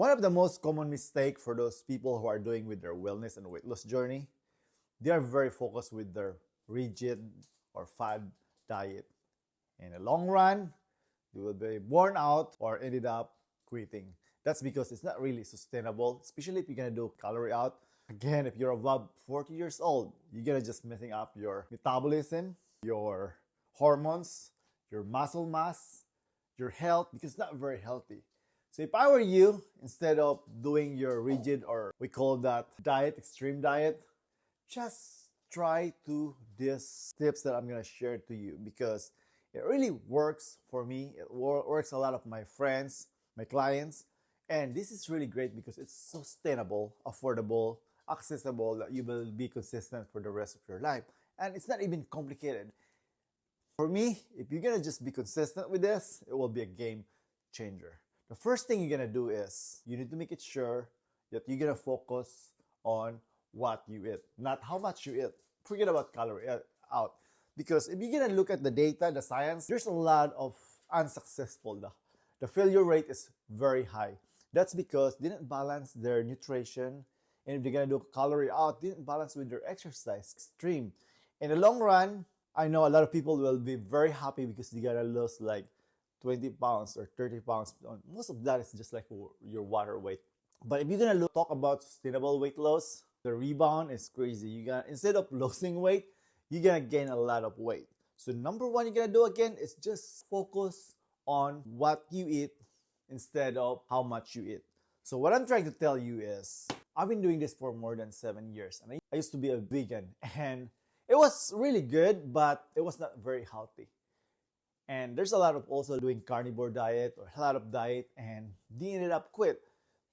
One of the most common mistakes for those people who are doing with their wellness and weight loss journey, they are very focused with their rigid or fad diet. In the long run, you will be worn out or ended up quitting. That's because it's not really sustainable, especially if you're gonna do calorie out. Again, if you're above 40 years old, you're gonna just messing up your metabolism, your hormones, your muscle mass, your health, because it's not very healthy. So if I were you, instead of doing your rigid, or we call that diet, extreme diet, just try to these tips that I'm gonna share to you, because it really works for me. It works a lot of my friends, my clients, and this is really great because it's sustainable, affordable, accessible, that you will be consistent for the rest of your life. And it's not even complicated. For me, if you're gonna just be consistent with this, it will be a game changer. The first thing you're gonna do is you need to make it sure that you're gonna focus on what you eat, not how much you eat. Forget about calorie out. Because if you're gonna look at the data, the science, there's a lot of unsuccessful. The failure rate is very high. That's because they didn't balance their nutrition, and if they're gonna do calorie out, they didn't balance with their exercise, extreme. In the long run, I know a lot of people will be very happy because they gotta lose like 20 pounds or 30 pounds. Most of that is just like your water weight. But if you're gonna talk about sustainable weight loss, the rebound is crazy. You got, instead of losing weight, you're gonna gain a lot of weight. So number one you're gonna do again is just focus on what you eat instead of how much you eat. So what I'm trying to tell you is, I've been doing this for more than 7 years, and I used to be a vegan, and it was really good, but it was not very healthy. And there's a lot of also doing carnivore diet or a lot of diet, and they ended up quit.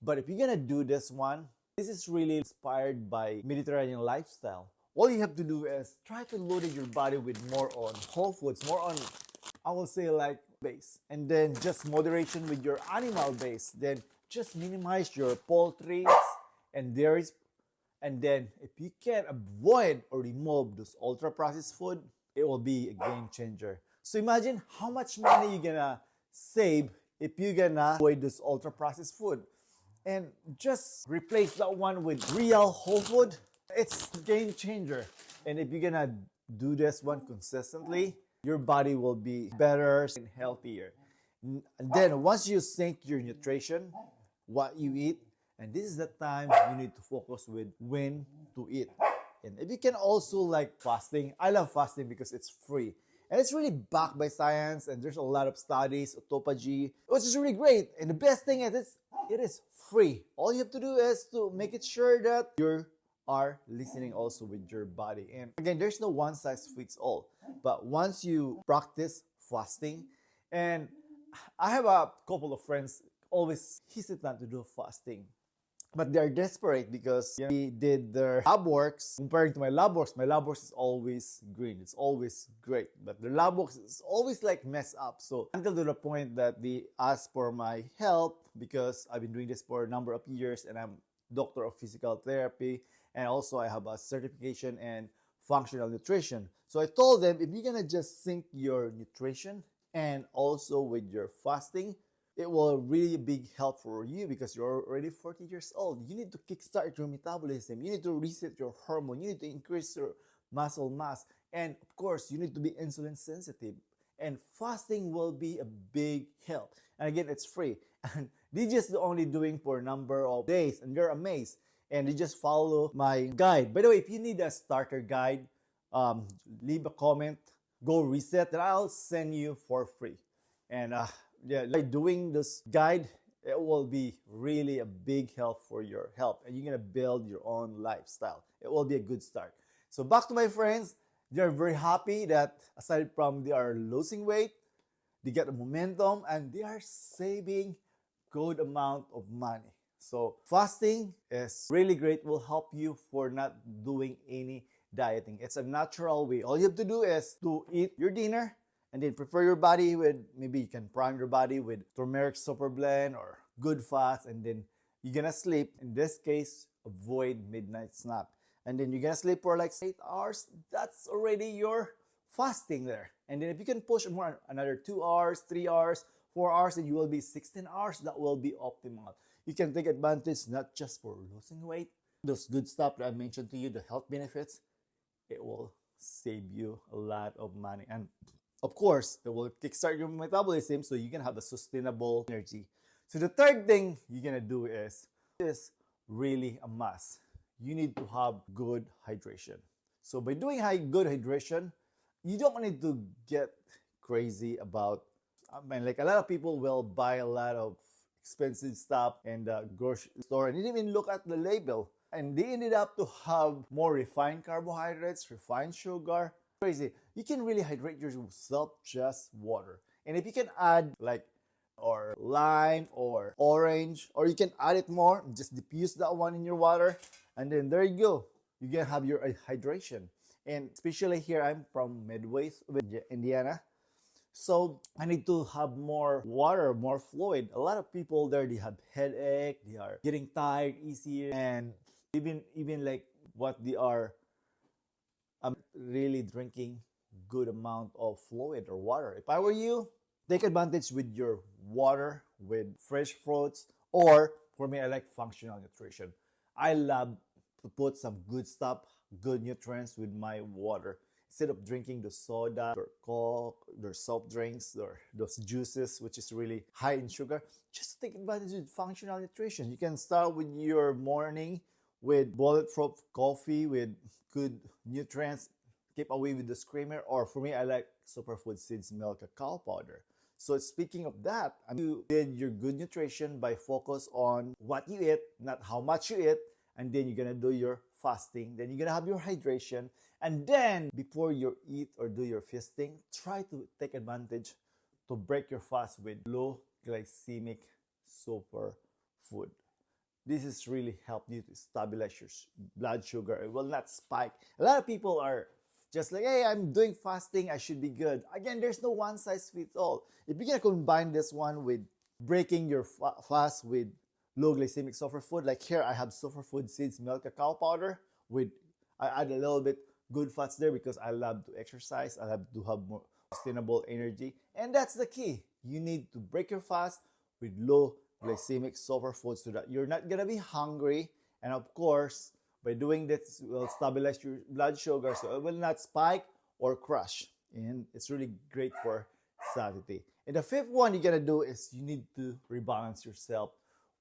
But if you're gonna do this one, this is really inspired by Mediterranean lifestyle. All you have to do is try to load your body with more on whole foods, more on, I will say, like base, and then just moderation with your animal base. Then just minimize your poultry and dairies. And then if you can avoid or remove those ultra processed food, it will be a game changer. So imagine how much money you're gonna save if you're gonna avoid this ultra processed food and just replace that one with real whole food. It's a game changer. And if you're gonna do this one consistently, your body will be better and healthier. And then once you sync your nutrition, what you eat, and this is the time you need to focus with when to eat. And if you can also like fasting, I love fasting because it's free. And it's really backed by science, and there's a lot of studies, autophagy, which is really great. And the best thing is it is free. All you have to do is to make it sure that you are listening also with your body. And again, there's no one size fits all. But once you practice fasting, and I have a couple of friends always hesitant to do fasting, but they're desperate because they did their lab works. Comparing to my lab works is always green. It's always great. But the lab works is always like messed up. So until to the point that they asked for my help, because I've been doing this for a number of years, and I'm doctor of physical therapy, and also I have a certification in functional nutrition. So I told them, if you're gonna just sync your nutrition and also with your fasting, it will really big help for you, because you're already 40 years old. You need to kickstart your metabolism. You need to reset your hormone. You need to increase your muscle mass. And of course, you need to be insulin sensitive. And fasting will be a big help. And again, it's free. And they just only doing for a number of days, and you're amazed. And they just follow my guide. By the way, if you need a starter guide, leave a comment, go reset, and I'll send you for free. And by doing this guide, it will be really a big help for your health, and you're gonna build your own lifestyle. It will be a good start. So back to my friends, they're very happy that aside from they are losing weight, they get the momentum, and they are saving good amount of money. So fasting is really great, will help you for not doing any dieting. It's a natural way. All you have to do is to eat your dinner, and then prepare your body with, maybe you can prime your body with turmeric super blend or good fats, and then you're gonna sleep. In this case, avoid midnight snack. And then you're gonna sleep for like 8 hours. That's already your fasting there. And then if you can push more, another 2 hours, 3 hours, 4 hours, and you will be 16 hours. That will be optimal. You can take advantage not just for losing weight, those good stuff that I mentioned to you, the health benefits, it will save you a lot of money. And of course, it will kickstart your metabolism so you can have a sustainable energy. So the third thing you're gonna do is really a must. You need to have good hydration. So by doing good hydration, you don't need to get crazy about, I mean, like a lot of people will buy a lot of expensive stuff in the grocery store and didn't even look at the label. And they ended up to have more refined carbohydrates, refined sugar. Crazy. You can really hydrate yourself just water. And if you can add like or lime or orange, or you can add it more, just diffuse that one in your water, and then there you go. You can have your hydration. And especially here, I'm from Midway, Indiana. So I need to have more water, more fluid. A lot of people there, they have headache, they are getting tired easier, and even like what they are really drinking good amount of fluid or water. If I were you, take advantage with your water, with fresh fruits, or for me, I like functional nutrition. I love to put some good stuff, good nutrients with my water. Instead of drinking the soda or Coke, their soft drinks, or those juices, which is really high in sugar, just take advantage with functional nutrition. You can start with your morning with bulletproof coffee with good nutrients, keep away with the screamer, or for me, I like superfood seeds milk cacao powder. So speaking of that, you did your good nutrition by focus on what you eat, not how much you eat, and then you're gonna do your fasting, then you're gonna have your hydration, and then before you eat or do your feasting, try to take advantage to break your fast with low glycemic superfood. This is really help you to stabilize your blood sugar. It will not spike. A lot of people are just like, hey, I'm doing fasting, I should be good. Again, there's no one size fits all. If you're gonna combine this one with breaking your fast with low glycemic superfood, like here I have superfood seeds milk cacao powder with, I add a little bit good fats there because I love to exercise, I love to have more sustainable energy, and that's the key. You need to break your fast with low glycemic superfood so that you're not gonna be hungry, and of course by doing this will stabilize your blood sugar so it will not spike or crash, and it's really great for satiety. And the fifth one you're gonna do is you need to rebalance yourself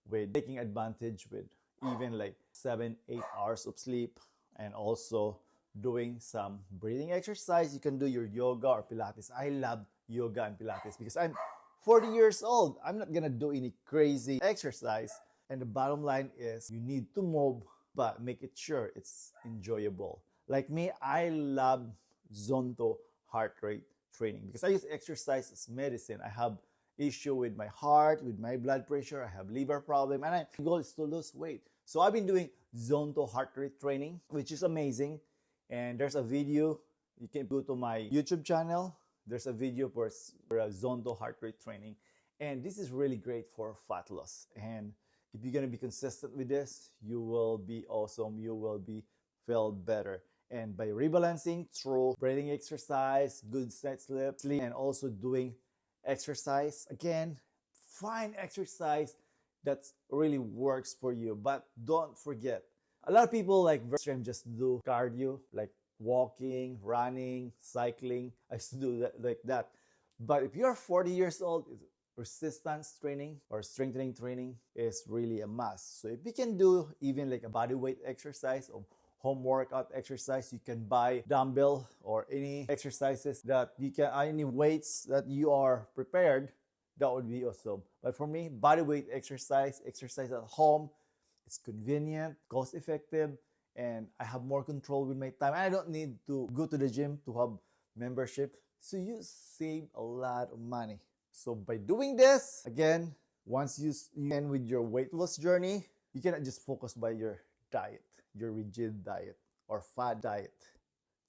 with taking advantage with even like 7-8 hours of sleep, and also doing some breathing exercise. You can do your yoga or Pilates. I love yoga and Pilates because I'm 40 years old. I'm not gonna do any crazy exercise. And the bottom line is you need to move, but make it sure it's enjoyable. Like me, I love Zonto heart rate training because I use exercise as medicine. I have issue with my heart, with my blood pressure, I have liver problem, and my goal is to lose weight. So I've been doing Zonto heart rate training, which is amazing. And there's a video, you can go to my YouTube channel. There's a video for a Zonto heart rate training. And this is really great for fat loss. And if you're gonna be consistent with this, you will be awesome. You will be feel better. And by rebalancing through breathing exercise, good night sleep, and also doing exercise, again, find exercise that really works for you. But don't forget, a lot of people like extreme just do cardio, like walking, running, cycling. I used to do that like that. But if you're 40 years old, resistance training or strengthening training is really a must. So if you can do even like a body weight exercise or home workout exercise, you can buy dumbbell or any exercises that you can, any weights that you are prepared, that would be awesome. But for me, body weight exercise at home, it's convenient, cost effective, and I have more control with my time. I don't need to go to the gym to have membership. So you save a lot of money. So by doing this, again, once you end with your weight loss journey, you cannot just focus by your diet, your rigid diet or fad diet.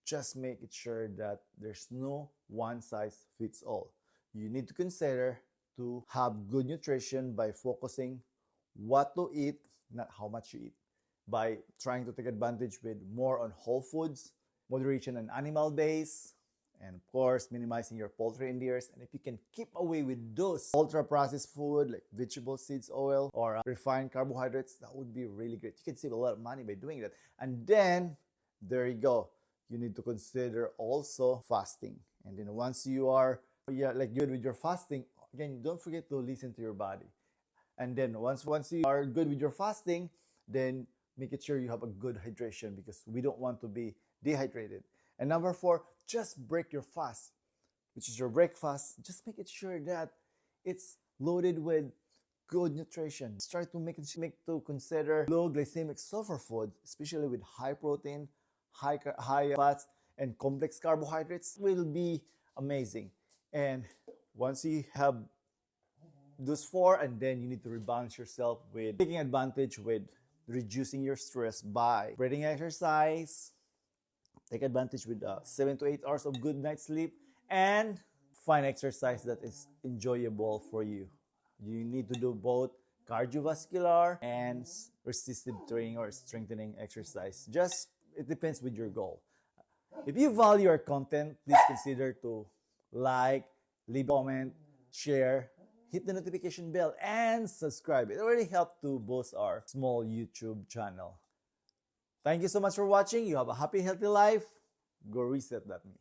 Just make it sure that there's no one size fits all. You need to consider to have good nutrition by focusing what to eat, not how much you eat. By trying to take advantage with more on whole foods, moderation on animal base, And of course, minimizing your poultry indeers. And if you can keep away with those ultra-processed food like vegetable seeds oil or refined carbohydrates, that would be really great. You can save a lot of money by doing that. And then, there you go. You need to consider also fasting. And then once you are good with your fasting, again, don't forget to listen to your body. And then once you are good with your fasting, then make it sure you have a good hydration because we don't want to be dehydrated. And number 4, just break your fast, which is your breakfast. Just make it sure that it's loaded with good nutrition. Try to consider low glycemic sulfur food, especially with high protein, high fats, and complex carbohydrates will be amazing. And once you have those 4, and then you need to rebalance yourself with taking advantage with reducing your stress by breathing exercise, take advantage with 7 to 8 hours of good night's sleep, and find exercise that is enjoyable for you. You need to do both cardiovascular and resistive training or strengthening exercise. It depends with your goal. If you value our content, please consider to like, leave a comment, share, hit the notification bell, and subscribe. It already helped to boost our small YouTube channel. Thank you so much for watching. You have a happy, healthy life. Go reset that me.